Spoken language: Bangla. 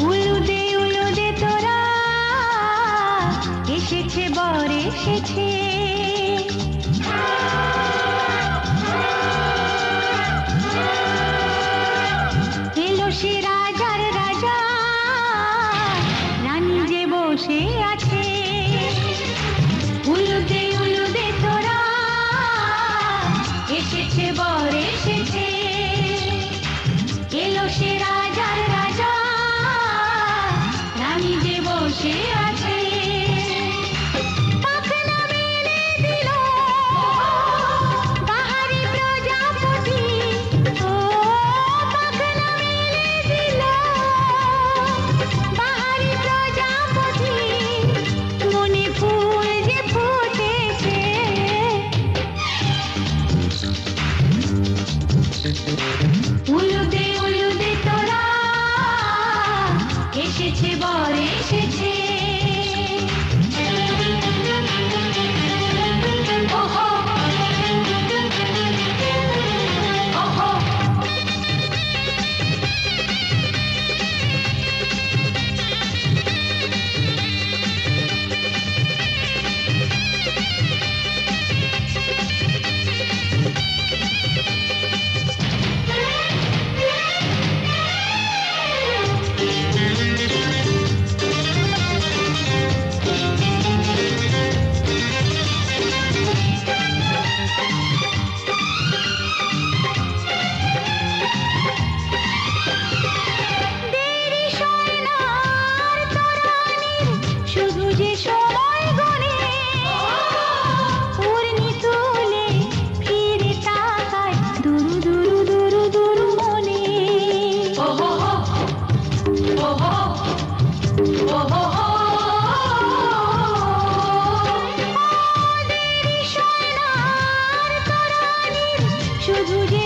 উলুদে তোরা এসেছে বর এসেছে এলো সে রাজার রাজা রানী যে বসে আছে উলুদে তোরা এসেছে বর এসেছে এলো সে রাজার রাজা রানী যে বসে আছে পাখনা মেলে দিল বাহারি প্রজাপতি ও পাখনা মেলে দিল বাহারি প্রজাপতি মনে ফুল যে ফুটেছে উলুদে তোরা এসেছে বর এসেছে ওহো ওহো শুধু যে